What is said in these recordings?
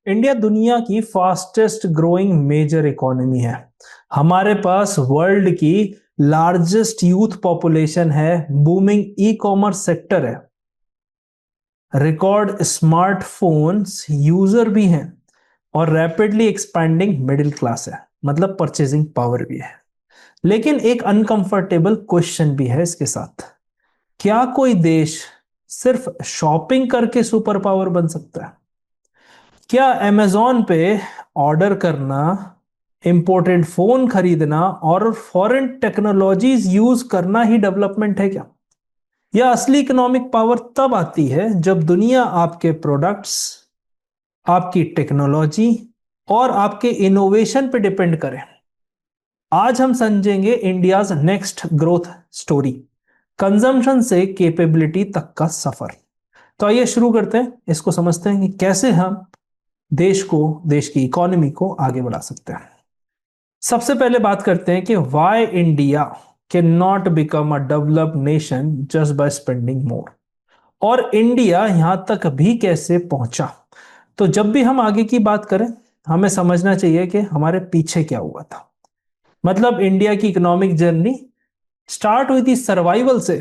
India दुनिया की fastest growing major economy है। हमारे पास वर्ल्ड की लार्जेस्ट यूथ पॉपुलेशन है, बूमिंग ई कॉमर्स सेक्टर है, रिकॉर्ड स्मार्टफोन्स यूजर भी हैं और रैपिडली एक्सपैंडिंग मिडिल क्लास है, मतलब परचेजिंग पावर भी है। लेकिन एक अनकंफर्टेबल क्वेश्चन भी है इसके साथ। क्या कोई देश सिर्फ शॉपिंग करके सुपर पावर बन सकता है? क्या अमेजोन पे ऑर्डर करना, इंपोर्टेड फोन खरीदना और फॉरेन टेक्नोलॉजीज यूज करना ही डेवलपमेंट है क्या? यह असली इकोनॉमिक पावर तब आती है जब दुनिया आपके प्रोडक्ट्स, आपकी टेक्नोलॉजी और आपके इनोवेशन पे डिपेंड करे। आज हम समझेंगे India's next growth story, consumption से कैपेबिलिटी तक का सफर। तो आइए शुरू करते हैं, इसको समझते हैं कि कैसे हम देश की इकोनॉमी को आगे बढ़ा सकते हैं। सबसे पहले बात करते हैं कि why India can not become a developed nation just by spending more, और इंडिया यहां तक भी कैसे पहुंचा। तो जब भी हम आगे की बात करें, हमें समझना चाहिए कि हमारे पीछे क्या हुआ था। मतलब इंडिया की इकोनॉमिक जर्नी स्टार्ट हुई थी सर्वाइवल से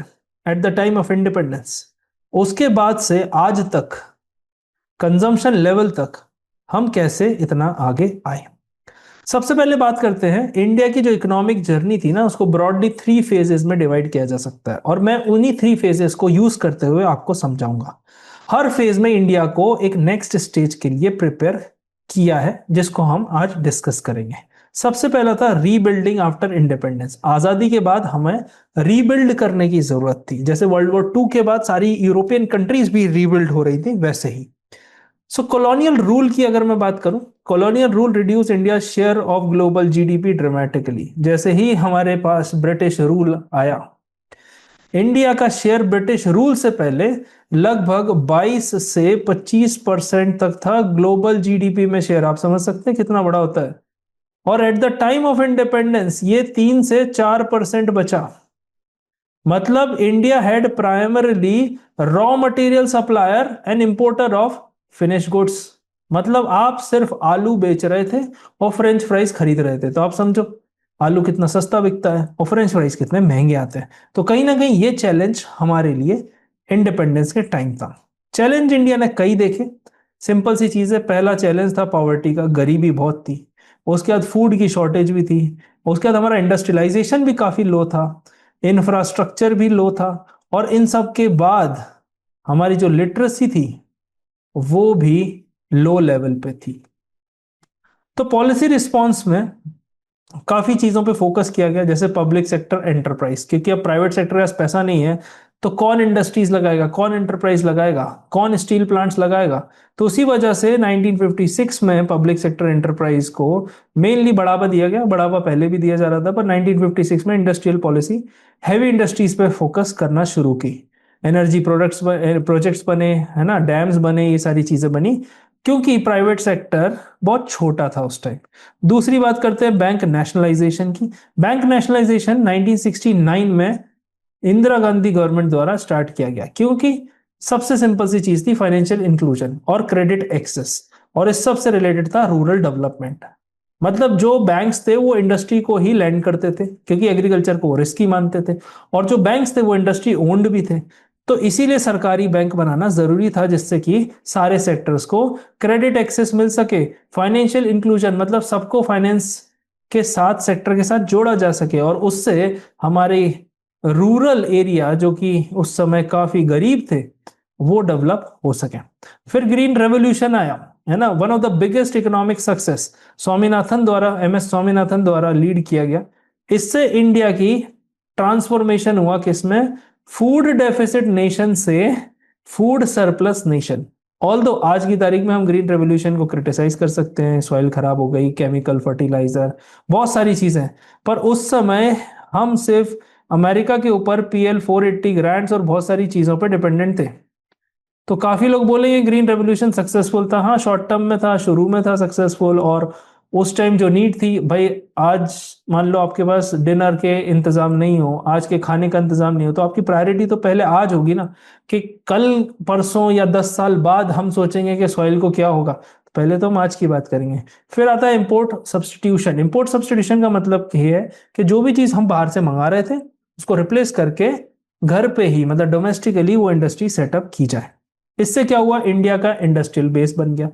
at the time of independence. उसके बाद से आज तक, कंजम्पशन लेवल तक हम कैसे इतना आगे आए। सबसे पहले बात करते हैं इंडिया की जो इकोनॉमिक जर्नी थी ना, उसको ब्रॉडली 3 फेजेस में डिवाइड किया जा सकता है, और मैं उन्हीं 3 फेजेस को यूज करते हुए आपको समझाऊंगा। हर फेज में इंडिया को एक नेक्स्ट स्टेज के लिए प्रिपेयर किया है, जिसको हम आज डिस्कस करेंगे। सबसे पहला था रीबिल्डिंग आफ्टर इंडिपेंडेंस। आजादी के बाद हमें रीबिल्ड करने की जरूरत थी, जैसे वर्ल्ड वॉर 2 के बाद सारी यूरोपियन कंट्रीज भी रीबिल्ड हो रही थी, वैसे ही। सो कॉलोनियल रूल की अगर मैं बात करूं, colonial rule reduce India share of global GDP dramatically. जैसे ही हमारे पास ब्रिटिश रूल आया, इंडिया का शेयर ब्रिटिश रूल से पहले लगभग 22 से 25% तक था ग्लोबल जीडीपी में शेयर। आप समझ सकते हैं कितना बड़ा होता है। और at the time of independence ये 3 से 4% बचा। मतलब India had primarily raw material supplier and importer of finish goods. मतलब आप सिर्फ आलू बेच रहे थे और फ्रेंच फ्राइज खरीद रहे थे। तो आप समझो आलू कितना सस्ता बिकता है और फ्रेंच फ्राइज कितने महंगे आते हैं। तो कहीं ना कहीं ये चैलेंज हमारे लिए इंडिपेंडेंस के टाइम था। चैलेंज इंडिया ने कई देखे। सिंपल सी चीज है, पहला चैलेंज था पॉवर्टी का, गरीबी बहुत थी। उसके बाद फूड की शॉर्टेज भी थी। उसके बाद हमारा इंडस्ट्रियलाइजेशन भी काफी लो था, इंफ्रास्ट्रक्चर भी लो था, और इन सब के बाद हमारी जो लिटरेसी थी वो भी लो लेवल पे थी। तो पॉलिसी रिस्पांस में काफी चीजों पे फोकस किया गया, जैसे पब्लिक सेक्टर एंटरप्राइज, क्योंकि अब प्राइवेट सेक्टर के पास पैसा नहीं है, तो कौन इंडस्ट्रीज लगाएगा, कौन एंटरप्राइज लगाएगा, कौन स्टील प्लांट्स लगाएगा। तो उसी वजह से 1956 में पब्लिक सेक्टर एंटरप्राइज को मेनली बढ़ावा दिया गया। बढ़ावा पहले भी दिया जा रहा था, पर 1956 में इंडस्ट्रियल पॉलिसी हैवी इंडस्ट्रीज पे फोकस करना शुरू की। एनर्जी प्रोजेक्ट्स बने, है ना, डैम्स बने, ये सारी चीजें बनी, क्योंकि प्राइवेट सेक्टर बहुत छोटा था उस टाइम। दूसरी बात करते हैं बैंक नेशनलाइजेशन की। बैंक नेशनलाइजेशन 1969 में इंदिरा गांधी गवर्नमेंट द्वारा स्टार्ट किया गया, क्योंकि सबसे सिंपल सी चीज थी फाइनेंशियल इंक्लूजन और क्रेडिट एक्सेस, और इस सब से रिलेटेड था रूरल डेवलपमेंट। मतलब जो बैंक्स थे वो इंडस्ट्री को ही लैंड करते थे, क्योंकि एग्रीकल्चर को रिस्की मानते थे, और जो बैंक्स थे वो इंडस्ट्री ओन्ड भी थे। तो इसीलिए सरकारी बैंक बनाना जरूरी था, जिससे कि सारे सेक्टर्स को क्रेडिट एक्सेस मिल सके। फाइनेंशियल इंक्लूजन मतलब सबको फाइनेंस के साथ, सेक्टर के साथ जोड़ा जा सके, और उससे हमारे रूरल एरिया जो कि उस समय काफी गरीब थे वो डेवलप हो सके। फिर ग्रीन रेवोल्यूशन आया, है ना, one of the biggest economic success, Swaminathan द्वारा, एमएस स्वामीनाथन द्वारा लीड किया गया। इससे इंडिया की ट्रांसफॉर्मेशन हुआ, किसमें, फूड डेफिसिट नेशन से फूड सरप्लस नेशन। ऑल्दो आज की तारीख में हम ग्रीन रेवोल्यूशन को क्रिटिसाइज कर सकते हैं, सॉइल खराब हो गई, केमिकल फर्टिलाइजर, बहुत सारी चीजें, पर उस समय हम सिर्फ अमेरिका के ऊपर PL 480 ग्रांट्स और बहुत सारी चीजों पर डिपेंडेंट थे। तो काफी लोग बोलेंगे ग्रीन रेवोल्यूशन सक्सेसफुल था। हाँ, शॉर्ट टर्म में था, शुरू में था सक्सेसफुल, और उस टाइम जो नीड थी भाई, आज मान लो आपके पास डिनर के इंतजाम नहीं हो, आज के खाने का इंतजाम नहीं हो, तो आपकी प्रायोरिटी तो पहले आज होगी ना, कि कल परसों या 10 साल बाद हम सोचेंगे कि सॉइल को क्या होगा। पहले तो हम आज की बात करेंगे। फिर आता है इंपोर्ट सब्सटीट्यूशन। इंपोर्ट सब्सटीट्यूशन का मतलब ये है कि जो भी चीज हम बाहर से मंगा रहे थे उसको रिप्लेस करके घर पे ही मतलब डोमेस्टिकली वो इंडस्ट्री सेटअप की जाए। इससे क्या हुआ, इंडिया का इंडस्ट्रियल बेस बन गया।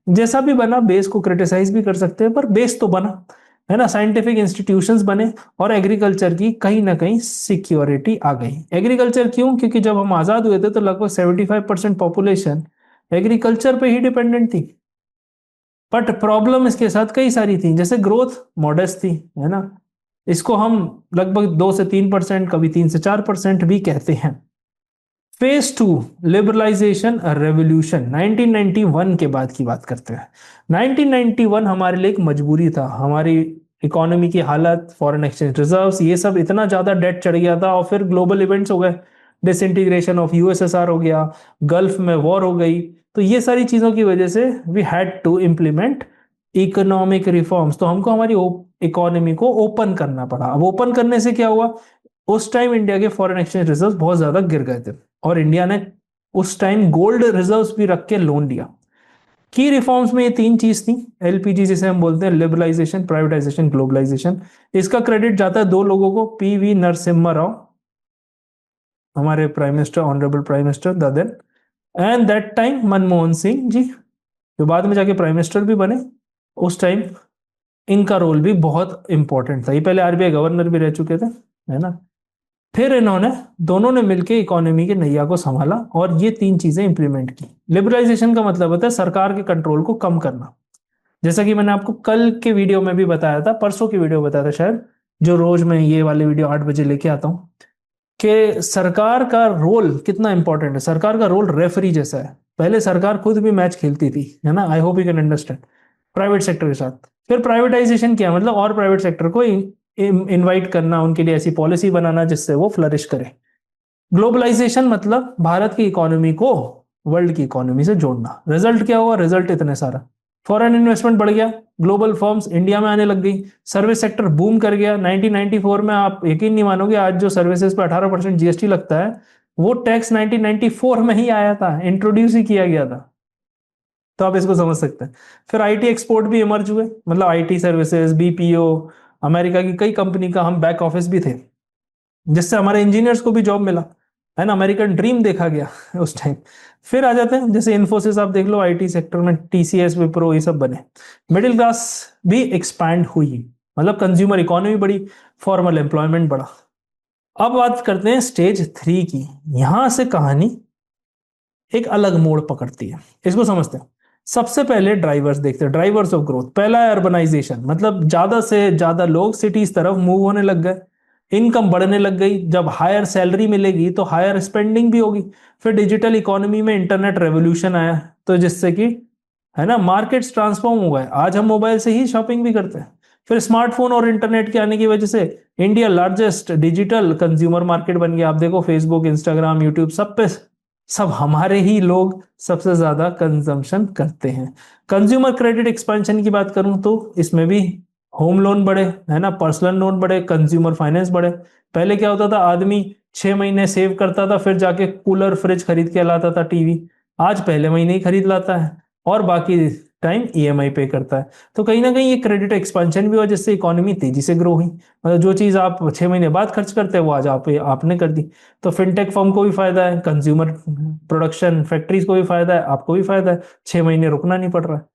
जैसा भी बना, बेस को क्रिटिसाइज भी कर सकते हैं पर बेस तो बना, है ना। साइंटिफिक इंस्टीट्यूशंस बने और एग्रीकल्चर की कहीं ना कहीं सिक्योरिटी आ गई। एग्रीकल्चर क्यों, क्योंकि जब हम आजाद हुए थे तो लगभग 75% पॉपुलेशन एग्रीकल्चर पे ही डिपेंडेंट थी। बट प्रॉब्लम इसके साथ कई सारी थी, जैसे ग्रोथ मॉडेस्ट थी, है ना। इसको हम लगभग 2 से 3%, कभी 3 से 4% भी कहते हैं। फेज 2 लिबरलाइजेशन रेवोल्यूशन 1991 के बाद की बात करते हैं। 1991 हमारे लिए एक मजबूरी था। हमारी इकोनॉमी की हालत, फॉरेन एक्सचेंज रिजर्व्स, ये सब इतना ज्यादा डेट चढ़ गया था और फिर ग्लोबल इवेंट्स हो गए, डिसइंटीग्रेशन ऑफ यूएसएसआर हो गया, गल्फ में वॉर हो गई। तो ये सारी चीजों की वजह से we had to implement economic reforms. तो हमको हमारी इकोनॉमी को ओपन करना पड़ा। अब ओपन करने से क्या हुआ, उस टाइम इंडिया के फॉरेन एक्सचेंज रिजर्व बहुत ज्यादा गिर गए थे और इंडिया ने उस टाइम गोल्ड रिजर्व्स भी रख के लोन लिया। की रिफॉर्म्स में ये 3 चीज थी, एलपीजी जिसे हम बोलते हैं, लिबरलाइजेशन, प्राइवेटाइजेशन, ग्लोबलाइजेशन। इसका क्रेडिट जाता है 2 लोगों को, पीवी नरसिम्हा राव, हमारे prime minister, honourable prime minister the then, and that time Manmohan Singh ji, जो बाद में जाके प्राइम मिनिस्टर भी बने। उस टाइम इनका रोल भी बहुत इंपॉर्टेंट था। ये पहले आरबीआई गवर्नर भी रह चुके थे, है ना। फिर इन्होंने दोनों ने मिलकर इकोनॉमी के नैया को संभाला और ये 3 चीजें इंप्लीमेंट की। लिबरलाइजेशन का मतलब होता है सरकार के कंट्रोल को कम करना। जैसा कि मैंने आपको कल के वीडियो में भी बताया था, परसों की वीडियो बताया था शायद, जो रोज मैं ये वाले वीडियो 8 बजे लेके आता हूँ, कि सरकार का रोल कितना इंपॉर्टेंट है। सरकार का रोल रेफरी जैसा है। पहले सरकार खुद भी मैच खेलती थी, है ना। I hope you can understand, private sector के साथ। फिर प्राइवेटाइजेशन किया, मतलब और प्राइवेट सेक्टर को इनवाइट करना, उनके लिए ऐसी पॉलिसी बनाना जिससे वो फ्लरिश करे। ग्लोबलाइजेशन मतलब भारत की इकोनॉमी को वर्ल्ड की इकोनॉमी से जोड़ना। रिजल्ट क्या हुआ, रिजल्ट इतने सारा, फॉरेन इन्वेस्टमेंट बढ़ गया, ग्लोबल फर्म्स इंडिया में आने लग गई, सर्विस सेक्टर बूम कर गया। 1994 में आप यकीन नहीं मानोगे, आज जो सर्विसेज पे 18% जीएसटी लगता है वो टैक्स 1994 में ही आया था, इंट्रोड्यूस ही किया गया था। तो आप इसको समझ सकते हैं। फिर आईटी एक्सपोर्ट भी इमर्ज हुए, मतलब आईटी सर्विसेज, बीपीओ, अमेरिका की कई कंपनी का हम बैक ऑफिस भी थे, जिससे हमारे इंजीनियर्स को भी जॉब मिला, है ना। अमेरिकन ड्रीम देखा गया उस टाइम। फिर आ जाते हैं, जैसे इन्फोसिस आप देख लो, आईटी सेक्टर में टीसीएस, विप्रो, ये सब बने। मिडिल क्लास भी एक्सपैंड हुई, मतलब कंज्यूमर इकोनॉमी बढ़ी, फॉर्मल एम्प्लॉयमेंट बढ़ा। अब बात करते हैं स्टेज 3 की। यहां से कहानी एक अलग मोड़ पकड़ती है, इसको समझते हैं। सबसे पहले ड्राइवर्स देखते हैं, ड्राइवर्स ऑफ ग्रोथ। पहला है अर्बनाइजेशन, मतलब ज्यादा से ज्यादा लोग सिटीज तरफ मूव होने लग गए, इनकम बढ़ने लग गई। जब हायर सैलरी मिलेगी तो हायर स्पेंडिंग भी होगी। फिर डिजिटल इकोनॉमी में इंटरनेट रेवोल्यूशन आया, तो जिससे कि, है ना, मार्केट्स ट्रांसफॉर्म हो गए। आज हम मोबाइल से ही शॉपिंग भी करते हैं। फिर स्मार्टफोन और इंटरनेट के आने की वजह से India largest digital consumer market बन गया। आप देखो फेसबुक, इंस्टाग्राम, यूट्यूब, सब पे सब हमारे ही लोग सबसे ज्यादा कंजम्पशन करते हैं। कंज्यूमर क्रेडिट एक्सपेंशन की बात करूं तो इसमें भी होम लोन बढ़े, है ना, पर्सनल लोन बढ़े, कंज्यूमर फाइनेंस बढ़े। पहले क्या होता था, आदमी 6 महीने सेव करता था, फिर जाके कूलर फ्रिज खरीद के लाता था, टीवी। आज पहले महीने ही खरीद लाता है और बाकी टाइम ईएमआई पे करता है। तो कहीं ना कहीं ये क्रेडिट एक्सपेंशन भी हुआ, जिससे इकोनॉमी तेजी से ग्रो हुई। मतलब जो चीज आप 6 महीने बाद खर्च करते हैं वो आज आपने कर दी। तो फिनटेक फर्म को भी फायदा है, कंज्यूमर प्रोडक्शन फैक्ट्रीज को भी फायदा है, आपको भी फायदा है। 6 महीने रुकना नहीं पड़ रहा है।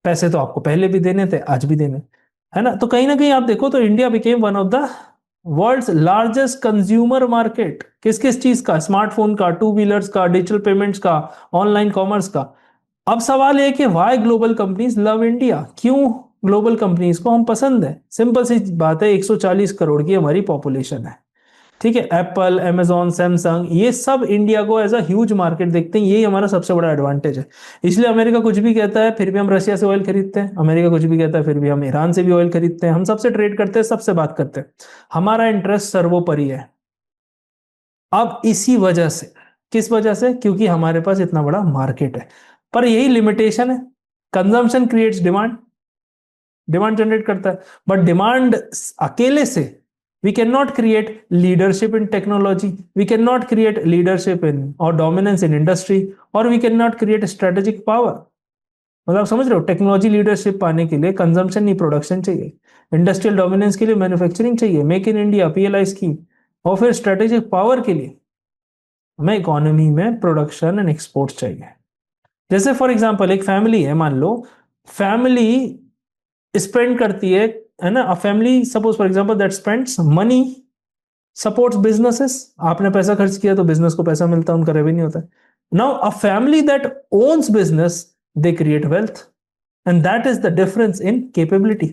पैसे तो आपको पहले भी देने थे, आज भी देने, है ना। तो कहीं ना कहीं आप देखो तो India became one of the world's largest consumer market. किस किस चीज का, स्मार्टफोन का, टू व्हीलर्स का, डिजिटल पेमेंट्स का, ऑनलाइन कॉमर्स का। अब सवाल है कि why global companies love India, क्यों ग्लोबल कंपनीज को हम पसंद है। सिंपल सी बात है, 140 करोड़ की हमारी पॉपुलेशन है, ठीक है। एप्पल, amazon, सैमसंग, ये सब इंडिया को एज अ ह्यूज मार्केट देखते हैं। यही हमारा सबसे बड़ा एडवांटेज है। इसलिए अमेरिका कुछ भी कहता है फिर भी हम रशिया से ऑयल खरीदते हैं, अमेरिका कुछ भी कहता है फिर भी हम ईरान से भी ऑयल खरीदते हैं। हम सबसे ट्रेड करते हैं, सबसे बात करते हैं, हमारा इंटरेस्ट सर्वोपरि है। अब इसी वजह से, किस वजह से, क्योंकि हमारे पास इतना बड़ा मार्केट है। पर यही लिमिटेशन है, consumption creates demand, demand generate करता है। बट डिमांड अकेले से we cannot create leadership in technology, we cannot create leadership in or dominance in industry, or we cannot create strategic power. मतलब आप समझ रहे हो, टेक्नोलॉजी लीडरशिप पाने के लिए कंजम्पशन नहीं प्रोडक्शन चाहिए, इंडस्ट्रियल डोमिनेंस के लिए मैन्युफैक्चरिंग चाहिए, make in India PLI scheme, और फिर स्ट्रेटेजिक पावर के लिए हमें इकोनॉमी में प्रोडक्शन एंड एक्सपोर्ट चाहिए। जैसे फॉर एग्जांपल एक फैमिली है, मान लो फैमिली स्पेंड करती है ना, a family suppose for example that spends money supports businesses, आपने पैसा खर्च किया तो बिजनेस को पैसा मिलता है, उनका रेवेन्यू होता है। Now a family that owns business, they create wealth, and that is the difference in capability.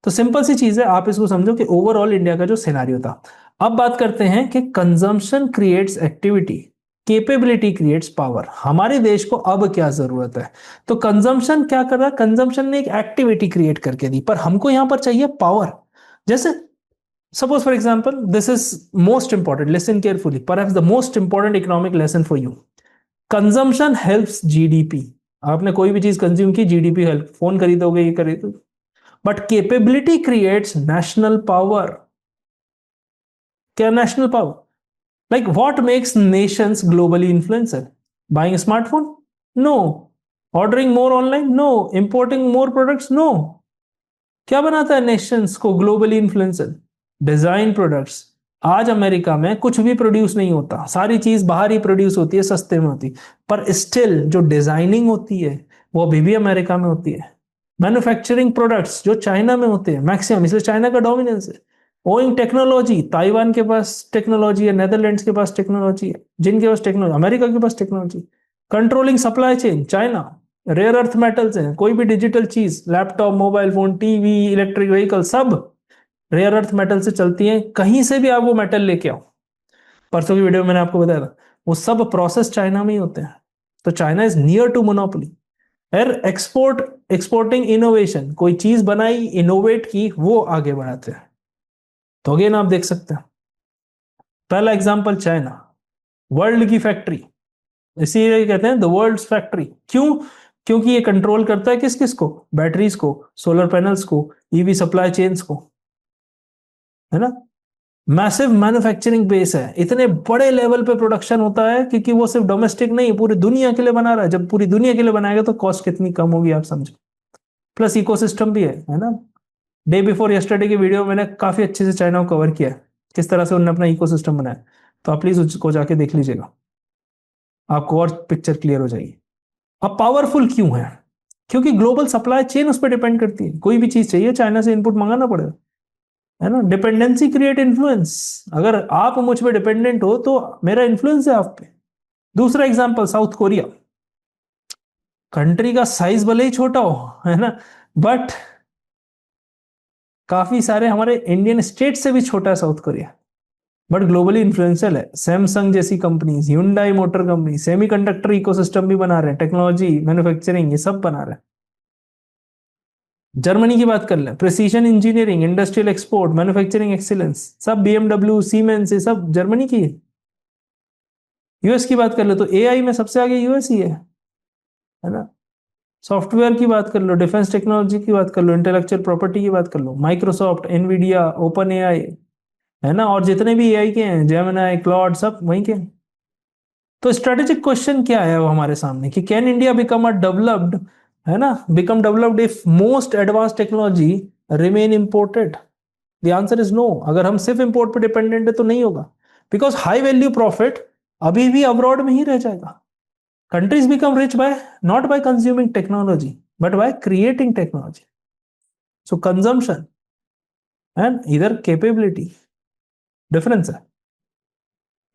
तो सिंपल सी चीज है, आप इसको समझो कि ओवरऑल इंडिया का जो सिनेरियो था। अब बात करते हैं कि consumption creates activity, capability creates power. हमारे देश को अब क्या जरूरत है? तो कंजम्पशन क्या कर रहा है? कंजम्पशन ने एक एक्टिविटी क्रिएट करके दी, पर हमको यहां पर चाहिए पावर। जैसे suppose for example, this is most important, listen carefully, perhaps the most important economic lesson for you. Consumption helps GDP. आपने कोई भी चीज कंज्यूम की, जीडीपी हेल्प, फोन खरीदोगे, ये खरीदोगे, but capability creates national power. क्या national power? Like what makes nations globally influencer? Buying smartphone? No. Ordering more online? No. Importing more products? No. क्या बनाता है नेशंस को ग्लोबली इन्फ्लुएंसर? Design products. आज America में कुछ भी प्रोड्यूस नहीं होता, सारी चीज बाहर ही प्रोड्यूस होती है, सस्ते में होती, पर स्टिल जो डिजाइनिंग होती है वो अभी भी अमेरिका में होती है। मैन्युफैक्चरिंग प्रोडक्ट्स जो चाइना में होते हैं मैक्सिमम, इसलिए चाइना का डोमिनेंस है। ओइंग टेक्नोलॉजी, ताइवान के पास टेक्नोलॉजी है, नेदरलैंड्स के पास टेक्नोलॉजी है, जिनके पास टेक्नोलॉजी, अमेरिका के पास technology. Controlling supply chain, China. Rare earth metals हैं, कोई भी डिजिटल चीज, laptop, mobile phone, TV, electric vehicle, सब रेयर अर्थ मेटल से चलती हैं। कहीं से भी आप वो मेटल लेके आओ, परसों की वीडियो में मैंने आपको बताया था, वो सब प्रोसेस चाइना में ही होते हैं। तो China is near to monopoly. फिर एक्सपोर्ट, एक्सपोर्टिंग इनोवेशन, कोई चीज बनाई, इनोवेट की, वो आगे बढ़ाते हैं। तो अगेन आप देख सकते हैं, पहला एग्जांपल चाइना, वर्ल्ड की फैक्ट्री, इसीलिए कहते हैं द वर्ल्ड्स फैक्ट्री। क्यों? क्योंकि ये कंट्रोल करता है किस किस को? बैटरीज को, सोलर पैनल्स को, ईवी सप्लाई चेन्स को, है ना। मैसिव मैन्युफैक्चरिंग बेस है, इतने बड़े लेवल पे प्रोडक्शन होता है, क्योंकि वो सिर्फ डोमेस्टिक नहीं पूरी दुनिया के लिए बना रहा है। जब पूरी दुनिया के लिए बनाएगा तो कॉस्ट कितनी कम होगी आप समझो। प्लस इकोसिस्टम भी है ना। डे बिफोर यस्टरडे की वीडियो मैंने काफी अच्छे से चाइना को कवर किया है, किस तरह से उन्होंने अपना इकोसिस्टम बनाया। तो आप प्लीज उसको जाके देख लीजिएगा, आपको और पिक्चर क्लियर हो जाएगी। अब पावरफुल क्यों है? क्योंकि ग्लोबल सप्लाई चेन उस पर डिपेंड करती है। कोई भी चीज चाहिए चाइना से इनपुट मंगाना पड़ेगा, है ना। Dependency create influence. अगर आप मुझ पे डिपेंडेंट हो तो मेरा इन्फ्लुएंस है आप पे। दूसरा एग्जांपल साउथ कोरिया, कंट्री का साइज भले ही छोटा हो, है ना, बट काफी सारे हमारे इंडियन स्टेट से भी छोटा है south Korea, but globally influential है। सैमसंग जैसी companies, Hyundai motor company, semiconductor ecosystem भी बना रहे हैं, टेक्नोलॉजी, मैन्युफैक्चरिंग, ये सब बना रहे हैं। जर्मनी की बात कर लें, precision engineering, industrial export, manufacturing excellence, सब बीएमडब्ल्यू, सीमेंस, ये सब जर्मनी की है। यूएस की बात कर लो तो एआई में सबसे आगे यूएस ही है ना। सॉफ्टवेयर की बात कर लो, डिफेंस टेक्नोलॉजी की बात कर लो, इंटेलेक्चुअल प्रॉपर्टी की बात कर लो, माइक्रोसॉफ्ट, एनवीडिया, ओपन एआई, है ना, और जितने भी एआई के हैं, जेमिनी, क्लॉड, सब वहीं के हैं। तो स्ट्रेटेजिक क्वेश्चन क्या है वो हमारे सामने कि can India become a developed, है ना, become developed if most advance technology remain imported? The answer is no. अगर हम सिर्फ इंपोर्ट पे डिपेंडेंट है तो नहीं होगा, बिकॉज हाई वैल्यू प्रॉफिट अभी भी अब्रॉड में ही रह जाएगा। Countries become rich by, not by consuming technology, but by creating technology. So consumption and इधर कैपेबिलिटी, डिफरेंस है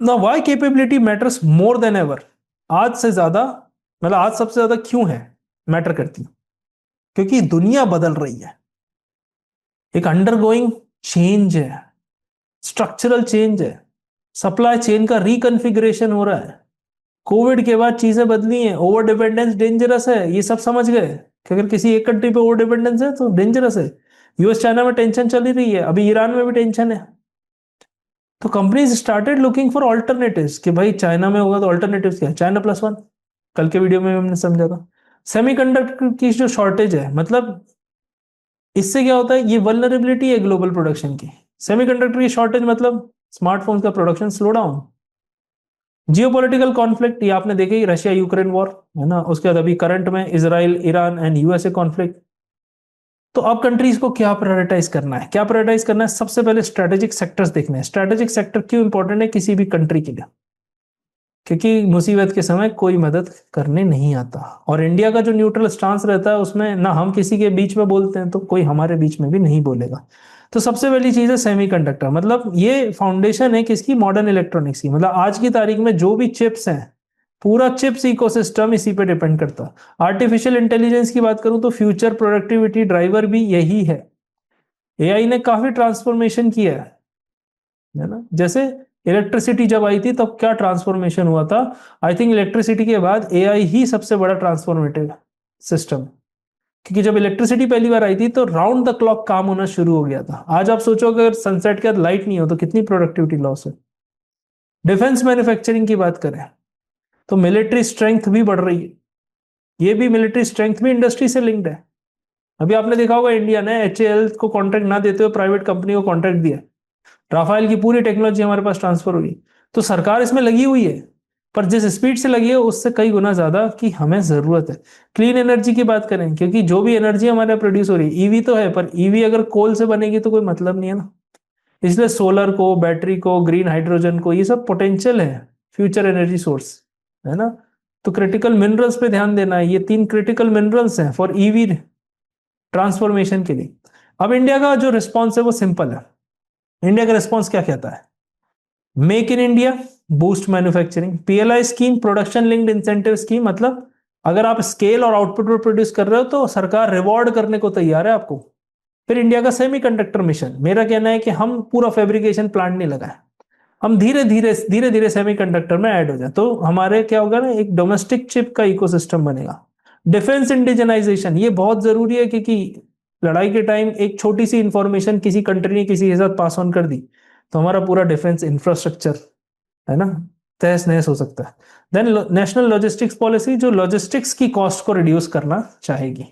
ना। Why capability matters more than ever? आज से ज्यादा, मतलब आज सबसे ज्यादा क्यों है मैटर करती है? क्योंकि दुनिया बदल रही है, एक अंडरगोइंग चेंज है, स्ट्रक्चरल चेंज है, सप्लाई चेन का रिकॉन्फ़िगरेशन हो रहा है। कोविड के बाद चीजें बदली हैं, ओवर डिपेंडेंस डेंजरस है, ये सब समझ गए कि अगर किसी एक कंट्री पे ओवर डिपेंडेंस है तो डेंजरस है। यूएस चाइना में टेंशन चली रही है, अभी ईरान में भी टेंशन है। तो companies started looking for alternatives कि भाई चाइना में होगा तो ऑल्टरनेटिव्स क्या है? चाइना प्लस वन, कल के वीडियो में हमने समझा था। सेमीकंडक्टर की जो शॉर्टेज है, मतलब इससे क्या होता है, ये वल्नरेबिलिटी है ग्लोबल प्रोडक्शन की। सेमीकंडक्टर की शॉर्टेज मतलब स्मार्टफोन का production slow down, geopolitical conflict, ये आपने देखे ही, रशिया यूक्रेन वॉर है ना, उसके बाद अभी करंट में Israel Iran and USA conflict. तो अब कंट्रीज को क्या प्रायोरिटाइज करना है, क्या प्रायोरिटाइज करना है? सबसे पहले स्ट्रेटेजिक सेक्टर्स देखने हैं। स्ट्रेटेजिक सेक्टर क्यों इंपॉर्टेंट है किसी भी कंट्री के लिए? क्योंकि मुसीबत के समय कोई मदद करने नहीं आता, और इंडिया का जो न्यूट्रल स्टांस रहता है उसमें ना हम किसी के बीच में बोलते हैं तो कोई हमारे बीच में भी नहीं बोलेगा। तो सबसे पहली चीज है सेमीकंडक्टर, मतलब ये फाउंडेशन है किसकी? मॉडर्न इलेक्ट्रॉनिक्स की। मतलब आज की तारीख में जो भी चिप्स हैं, पूरा चिप्स इकोसिस्टम इसी पे डिपेंड करता है। आर्टिफिशियल इंटेलिजेंस की बात करूं तो फ्यूचर प्रोडक्टिविटी ड्राइवर भी यही है। एआई ने काफी ट्रांसफॉर्मेशन किया है ना। जैसे इलेक्ट्रिसिटी जब आई थी तब क्या ट्रांसफॉर्मेशन हुआ था? आई थिंक इलेक्ट्रिसिटी के बाद एआई ही सबसे बड़ा ट्रांसफॉर्मेटिव सिस्टम, क्योंकि जब इलेक्ट्रिसिटी पहली बार आई थी तो राउंड द क्लॉक काम होना शुरू हो गया था। आज आप सोचो अगर सनसेट के बाद लाइट नहीं हो तो कितनी प्रोडक्टिविटी लॉस है। डिफेंस मैन्युफैक्चरिंग की बात करें तो मिलिट्री स्ट्रेंथ भी बढ़ रही है। ये भी मिलिट्री स्ट्रेंथ भी इंडस्ट्री से लिंक्ड है। अभी आपने देखा होगा इंडिया ने एचएएल को कॉन्ट्रैक्ट ना देते हुए प्राइवेट कंपनी को कॉन्ट्रैक्ट दिया। राफेल की पूरी टेक्नोलॉजी हमारे पास ट्रांसफर हुई। तो सरकार इसमें लगी हुई है, पर जिस स्पीड से लगी है उससे कई गुना ज्यादा की हमें जरूरत है। क्लीन एनर्जी की बात करें, क्योंकि जो भी एनर्जी हमारे यहाँ प्रोड्यूस हो रही है, ईवी तो है पर ईवी अगर कोल से बनेगी तो कोई मतलब नहीं है ना। इसलिए सोलर को, बैटरी को, ग्रीन हाइड्रोजन को, ये सब पोटेंशियल है फ्यूचर एनर्जी सोर्स, है ना। तो क्रिटिकल मिनरल्स पे ध्यान देना है। ये 3 क्रिटिकल मिनरल्स हैं फॉर ईवी ट्रांसफॉर्मेशन के लिए। अब इंडिया का जो रिस्पॉन्स है वो सिंपल है। इंडिया का रिस्पॉन्स क्या कहता है? Make in India, boost manufacturing, PLI scheme, production linked incentive scheme, मतलब अगर आप स्केल और आउटपुट पर प्रोड्यूस कर रहे हो तो सरकार रिवॉर्ड करने को तैयार है आपको। फिर इंडिया का सेमीकंडक्टर मिशन, मेरा कहना है कि हम पूरा फैब्रिकेशन प्लांट नहीं लगाए, हम धीरे धीरे सेमीकंडक्टर में ऐड हो जाए तो हमारे क्या होगा ना, एक डोमेस्टिक चिप का इकोसिस्टम बनेगा। डिफेंस इंडिजनाइजेशन ये बहुत जरूरी है, क्योंकि लड़ाई के टाइम एक छोटी सी इंफॉर्मेशन किसी कंट्री ने किसी के साथ पास ऑन कर दी तो हमारा पूरा डिफेंस इंफ्रास्ट्रक्चर, है ना, तहस नहस हो सकता है। देन नेशनल लॉजिस्टिक्स पॉलिसी, जो लॉजिस्टिक्स की कॉस्ट को रिड्यूस करना चाहेगी।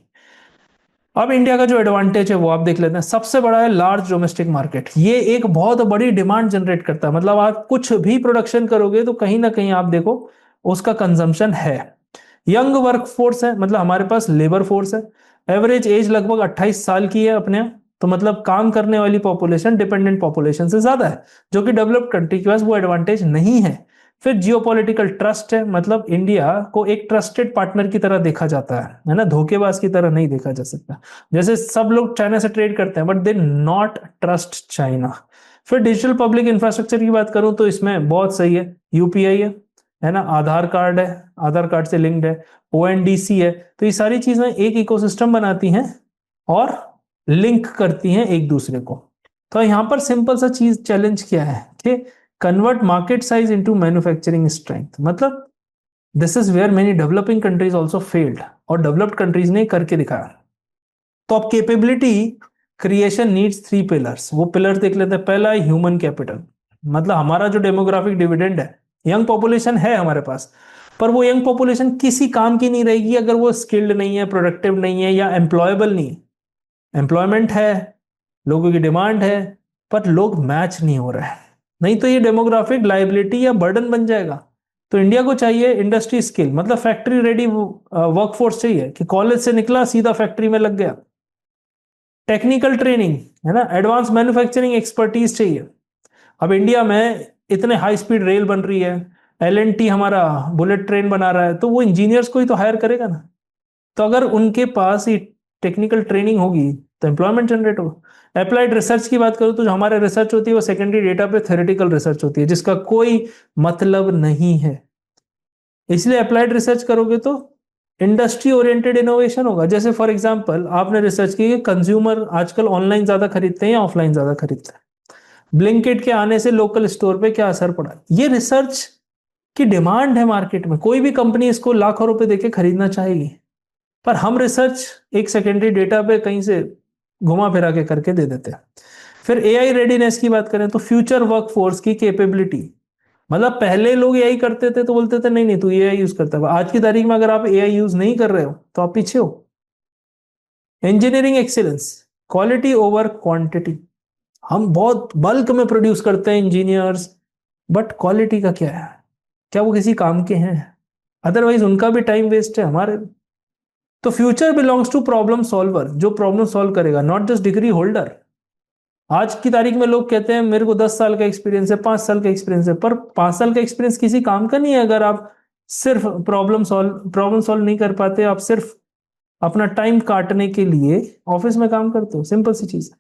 अब इंडिया का जो एडवांटेज है वो आप देख लेते हैं। सबसे बड़ा है लार्ज डोमेस्टिक मार्केट, ये एक बहुत बड़ी डिमांड जनरेट करता है। मतलब आप कुछ भी प्रोडक्शन करोगे तो कहीं ना कहीं आप देखो उसका कंजम्पशन है। यंग वर्क फोर्स है, मतलब हमारे पास लेबर फोर्स है। एवरेज एज लगभग 28 साल की है अपने यहाँ। तो मतलब काम करने वाली पॉपुलेशन डिपेंडेंट पॉपुलेशन से ज्यादा है, जो कि डेवलप्ड कंट्री के पास वो एडवांटेज नहीं है। फिर जियोपॉलिटिकल ट्रस्ट है, मतलब इंडिया को एक ट्रस्टेड पार्टनर की तरह देखा जाता है ना, धोखेबाज की तरह नहीं देखा जा सकता। जैसे सब लोग चाइना से ट्रेड करते हैं but they not trust China. फिर डिजिटल पब्लिक इंफ्रास्ट्रक्चर की बात करूं तो इसमें बहुत सही है। यूपीआई है ना, आधार कार्ड है, आधार कार्ड से लिंक्ड है, ओएनडीसी है। तो ये सारी चीजें एक इकोसिस्टम बनाती हैं और लिंक करती हैं एक दूसरे को। तो यहां पर सिंपल सा चीज चैलेंज क्या है कि convert market size into manufacturing strength. मतलब this is where many developing countries also failed, और डेवलप्ड कंट्रीज ने करके दिखाया। तो अब कैपेबिलिटी क्रिएशन नीड्स 3 पिलर्स। वो पिलर देख लेते हैं। पहला है ह्यूमन कैपिटल, मतलब हमारा जो डेमोग्राफिक डिविडेंड है, यंग पॉपुलेशन है हमारे पास, पर वो यंग पॉपुलेशन किसी काम की नहीं रहेगी अगर वो स्किल्ड नहीं है, प्रोडक्टिव नहीं है या एम्प्लॉयबल नहीं है। एम्प्लॉयमेंट है, लोगों की डिमांड है, पर लोग मैच नहीं हो रहे हैं। नहीं तो ये डेमोग्राफिक लाइबिलिटी या बर्डन बन जाएगा। तो इंडिया को चाहिए इंडस्ट्री स्किल, मतलब फैक्ट्री रेडी वर्कफोर्स चाहिए कि कॉलेज से निकला सीधा फैक्ट्री में लग गया। टेक्निकल ट्रेनिंग, है ना, एडवांस मैन्युफैक्चरिंग एक्सपर्टीज चाहिए। अब इंडिया में इतने हाई स्पीड रेल बन रही है, एलएनटी हमारा बुलेट ट्रेन बना रहा है, तो वो इंजीनियर्स को ही तो हायर करेगा ना। तो अगर उनके पास ये टेक्निकल ट्रेनिंग होगी तो एम्प्लॉयमेंट जनरेट होगा। अप्लाइड रिसर्च की बात करूं तो जो हमारे रिसर्च होती है वो सेकेंडरी डेटा पे थ्योरेटिकल रिसर्च होती है जिसका कोई मतलब नहीं है। इसलिए अप्लाइड रिसर्च करोगे तो इंडस्ट्री ओरिएंटेड इनोवेशन होगा। जैसे फॉर एग्जांपल आपने रिसर्च की कि कंज्यूमर आजकल ऑनलाइन ज्यादा खरीदते हैं या ऑफलाइन ज्यादा खरीदते हैं, ब्लिंकिट के आने से लोकल स्टोर पे क्या असर पड़ा। ये रिसर्च की डिमांड है मार्केट में, कोई भी कंपनी इसको लाखों रुपए देके खरीदना चाहेगी, पर हम रिसर्च एक सेकेंडरी डेटा पे कहीं से घुमा फिरा के करके दे देते हैं। फिर एआई रेडीनेस की बात करें तो फ्यूचर वर्कफोर्स की कैपेबिलिटी, मतलब पहले लोग एआई करते थे तो बोलते थे नहीं नहीं तू एआई यूज करता है, आज की तारीख में अगर आप एआई यूज नहीं कर रहे हो तो आप पीछे हो। Engineering excellence, quality over quantity, हम बहुत बल्क में प्रोड्यूस करते हैं इंजीनियर्स, बट क्वालिटी का क्या है? क्या वो किसी काम के हैं? अदरवाइज उनका भी टाइम वेस्ट है, हमारे। तो future belongs to problem solver, जो प्रॉब्लम सॉल्व करेगा, नॉट जस्ट डिग्री होल्डर। आज की तारीख में लोग कहते हैं मेरे को 10 साल का एक्सपीरियंस है, 5 साल का एक्सपीरियंस है, पर 5 साल का एक्सपीरियंस किसी काम का नहीं है अगर आप सिर्फ प्रॉब्लम सॉल्व नहीं कर पाते, आप सिर्फ अपना टाइम काटने के लिए ऑफिस में काम करते हो। सिंपल सी चीज है।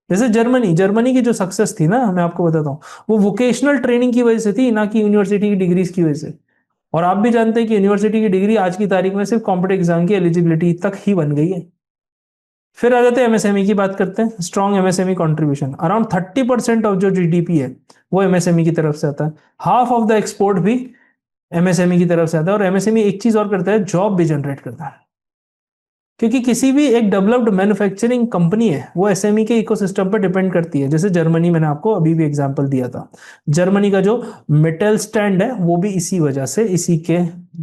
जैसे जर्मनी जर्मनी की जो सक्सेस थी ना, मैं आपको बताता हूँ, वो वोकेशनल ट्रेनिंग की वजह से थी, ना कि यूनिवर्सिटी की डिग्रीज की वजह से। और आप भी जानते हैं कि यूनिवर्सिटी की डिग्री आज की तारीख में सिर्फ कॉम्पिटेटिव एग्जाम की एलिजिबिलिटी तक ही बन गई है। फिर आ जाते हैं एमएसएमई की बात करते हैं। Strong MSME contribution, around 30% of जो जीडीपी है वो एमएसएमई की तरफ से आता है। हाफ ऑफ द एक्सपोर्ट भी एमएसएमई की तरफ से आता है। और एमएसएमई एक चीज और करता है, जॉब भी जनरेट करता है। क्योंकि किसी भी एक डेवलप्ड मैन्युफैक्चरिंग कंपनी है वो एसएमई के इकोसिस्टम पर डिपेंड करती है। जैसे जर्मनी, मैंने आपको अभी भी एग्जांपल दिया था, जर्मनी का जो मेटल स्टैंड है वो भी इसी वजह से, इसी के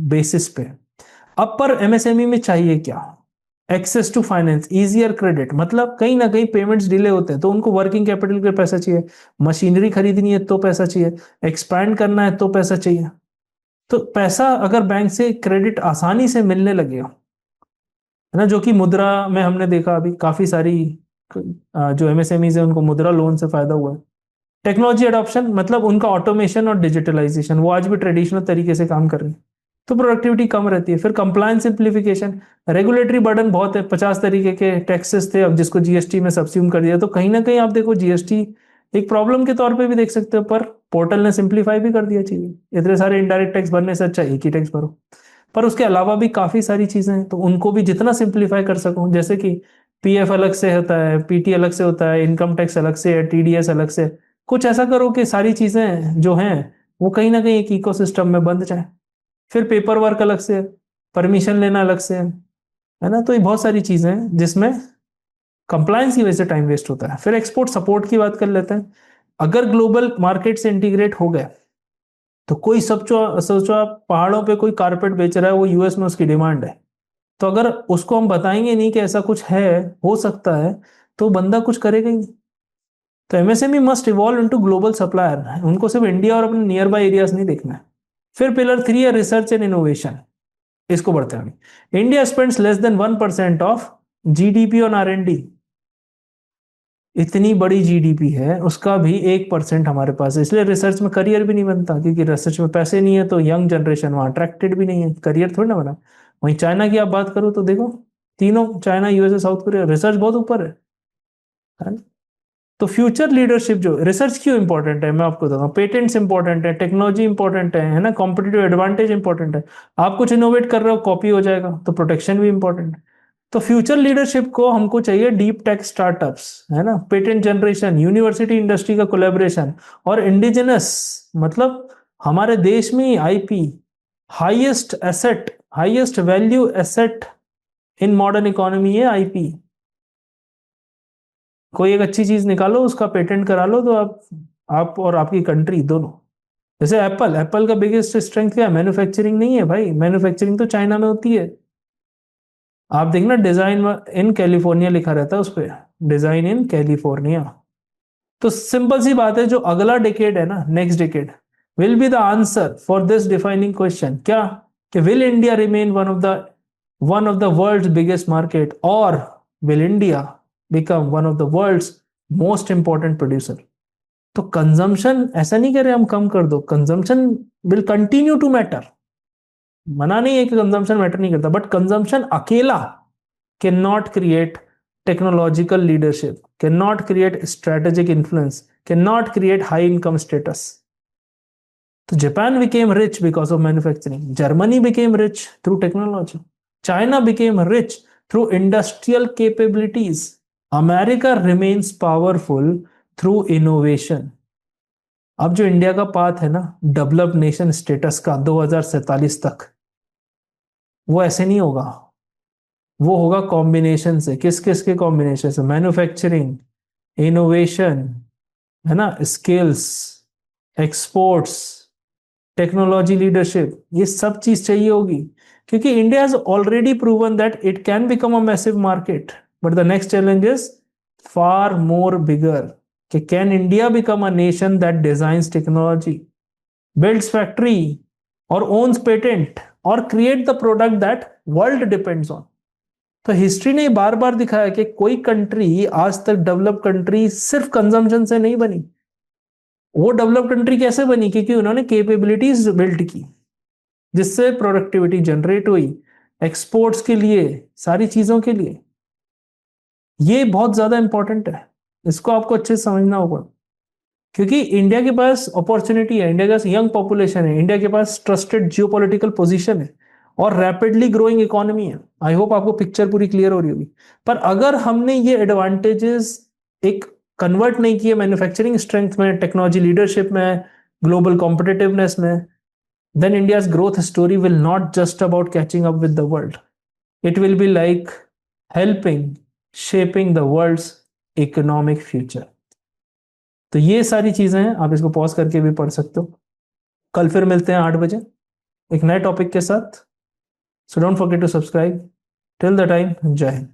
बेसिस पे। अब पर एमएसएमई में चाहिए क्या? Access to finance, easier credit, मतलब कहीं ना कहीं पेमेंट्स डिले होते हैं तो उनको वर्किंग कैपिटल के पैसा चाहिए, मशीनरी खरीदनी है तो पैसा चाहिए, एक्सपैंड करना है तो पैसा चाहिए। तो पैसा अगर बैंक से क्रेडिट आसानी से मिलने लगे, है ना, जो कि मुद्रा में हमने देखा अभी काफी सारी जो एमएसएमईज है उनको मुद्रा लोन से फायदा हुआ है। टेक्नोलॉजी अडॉप्शन, मतलब उनका ऑटोमेशन और डिजिटलाइजेशन, वो आज भी ट्रेडिशनल तरीके से काम कर रहे हैं तो प्रोडक्टिविटी कम रहती है। फिर कंप्लायंस सिंप्लीफिकेशन, रेगुलेटरी बर्डन बहुत है, 50 तरीके के टैक्सेस थे, अब जिसको जीएसटी में सब्स्यूम कर दिया। तो कहीं ना कहीं आप देखो जीएसटी एक प्रॉब्लम के तौर पे भी देख सकते हो, पर पोर्टल ने सिंप्लीफाई भी कर दिया चीजें। इतने सारे इनडायरेक्ट टैक्स भरने से अच्छा एक ही टैक्स भरो। पर उसके अलावा भी काफी सारी चीजें हैं, तो उनको भी जितना सिंप्लीफाई कर सकूं, जैसे कि पीएफ अलग से होता है, पीटी अलग से होता है, इनकम टैक्स अलग से है, टीडीएस अलग से, कुछ ऐसा करो कि सारी चीजें जो हैं वो कहीं ना कहीं एक इकोसिस्टम में बंध जाए। फिर पेपर वर्क अलग से है, परमिशन लेना अलग से है ना। तो ये बहुत सारी चीजें हैं जिसमें कंप्लायंस की वजह से टाइम वेस्ट होता है। फिर एक्सपोर्ट सपोर्ट की बात कर लेते हैं। अगर ग्लोबल मार्केट से इंटीग्रेट हो गए तो कोई सोचो सोचो आप पहाड़ों पे कोई कारपेट बेच रहा है, वो यूएस में उसकी डिमांड है, तो अगर उसको हम बताएंगे नहीं कि ऐसा कुछ है, हो सकता है, तो बंदा कुछ करेगा ही नहीं। तो MSME must evolve into global supplier, उनको सिर्फ इंडिया और अपने नियर बाय एरियाज नहीं देखना है। फिर पिलर 3 है रिसर्च एंड इनोवेशन, इसको बढ़ते हैं। India spends less than 1% of GDP on R and D. इतनी बड़ी जीडीपी है, उसका भी 1% हमारे पास है, इसलिए रिसर्च में करियर भी नहीं बनता, क्योंकि रिसर्च में पैसे नहीं है तो यंग जनरेशन वहां अट्रैक्टेड भी नहीं है, करियर थोड़ी ना बना। वहीं चाइना की आप बात करो तो देखो, तीनों, China, USA, south Korea, research बहुत ऊपर है ना। तो फ्यूचर लीडरशिप, जो रिसर्च क्यों इंपॉर्टेंट है मैं आपको बताऊंगा। पेटेंट्स इंपॉर्टेंट है, टेक्नोलॉजी इंपॉर्टेंट है ना, कॉम्पिटेटिव एडवांटेज इंपॉर्टेंट है। आप कुछ इनोवेट कर रहे हो, कॉपी हो जाएगा, तो प्रोटेक्शन भी इंपॉर्टेंट है। तो फ्यूचर लीडरशिप को हमको चाहिए डीप टेक स्टार्टअप्स, है ना, पेटेंट जनरेशन, यूनिवर्सिटी इंडस्ट्री का कोलैबोरेशन, और इंडिजिनस, मतलब हमारे देश में IP, highest asset, highest value asset in modern economy है आईपी। कोई एक अच्छी चीज निकालो, उसका पेटेंट करा लो, तो आप और आपकी कंट्री दोनों। जैसे एप्पल, एप्पल का बिगेस्ट स्ट्रेंथ क्या है? मैन्युफैक्चरिंग नहीं है भाई, मैन्युफैक्चरिंग तो चाइना में होती है। आप देखना, डिजाइन इन कैलिफोर्निया लिखा रहता है उस पर, डिजाइन इन कैलिफोर्निया। तो सिंपल सी बात है, जो अगला डेकेड है ना, next decade will be the answer for this defining question, क्या? कि will India remain one of the world's biggest market, और will India become one of the world's most important producer. तो कंजम्पशन, ऐसा नहीं कह रहे हम कम कर दो, consumption will continue to matter. मना नहीं है कि कंजम्पशन मैटर नहीं करता, बट कंजम्पशन अकेला can not create technological leadership, can not create strategic influence, can not create high income status. तो Japan became rich because of manufacturing, Germany became rich through technology, China became rich through industrial capabilities, America remains powerful through innovation. अब जो India का path है ना developed nation status का 2047 तक, वो ऐसे नहीं होगा, वो होगा कॉम्बिनेशन से। किस किस के कॉम्बिनेशन से? मैन्युफैक्चरिंग, इनोवेशन, है ना, स्किल्स, एक्सपोर्ट्स, टेक्नोलॉजी लीडरशिप, ये सब चीज चाहिए होगी। क्योंकि India has already proven that it can become a massive market, but the next challenge is far more bigger, कि can India become a nation that designs technology, builds factory, और owns patent और create the product that world depends on. तो history ने बार बार दिखाया कि कोई country आज तक डेवलप कंट्री सिर्फ कंजम्पशन से नहीं बनी। वो डेवलप कंट्री कैसे बनी? क्योंकि उन्होंने कैपेबिलिटीज बिल्ड की, जिससे प्रोडक्टिविटी जनरेट हुई एक्सपोर्ट्स के लिए, सारी चीजों के लिए। ये बहुत ज्यादा इंपॉर्टेंट है, इसको आपको अच्छे से समझना होगा। क्योंकि इंडिया के पास अपॉर्चुनिटी है, इंडिया का यंग पॉपुलेशन है, इंडिया के पास ट्रस्टेड जियोपॉलिटिकल पोजीशन है और रैपिडली ग्रोइंग इकोनॉमी है। आई होप आपको पिक्चर पूरी क्लियर हो रही होगी। पर अगर हमने ये एडवांटेजेस एक कन्वर्ट नहीं किए मैन्युफैक्चरिंग स्ट्रेंथ में, टेक्नोलॉजी लीडरशिप में, ग्लोबल कॉम्पिटिटिवनेस में, then India's growth story will not just about catching up with the world. It will be like helping shaping the world's economic future. तो ये सारी चीजें हैं, आप इसको पॉज करके भी पढ़ सकते हो। कल फिर मिलते हैं 8 बजे एक नए टॉपिक के साथ। So don't forget to subscribe. Till the time, जय हिंद।